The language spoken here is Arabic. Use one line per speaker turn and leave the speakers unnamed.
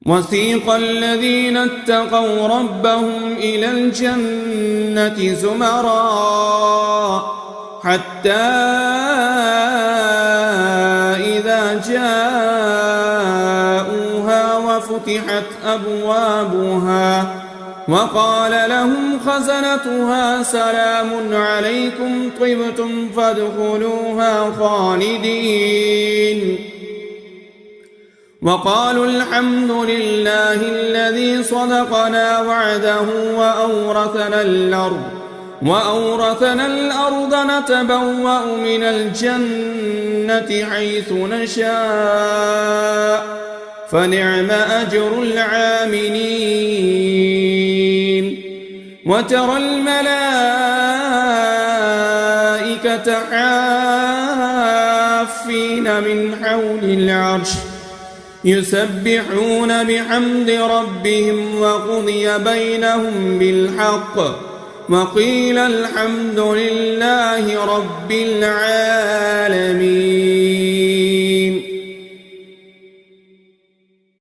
وسيق الذين اتقوا ربهم إلى الجنة زمرا حتى إذا جاءوها وفتحت أبوابها وقال لهم خزنتها سلام عليكم طبتم فادخلوها خالدين وقالوا الحمد لله الذي صدقنا وعده وأورثنا الأرض نتبوأ من الجنة حيث نشاء فنعم أجر العاملين وترى الملائكة حافين من حول العرش يسبحون بحمد ربهم وقضي بينهم بالحق وقيل الحمد لله رب العالمين.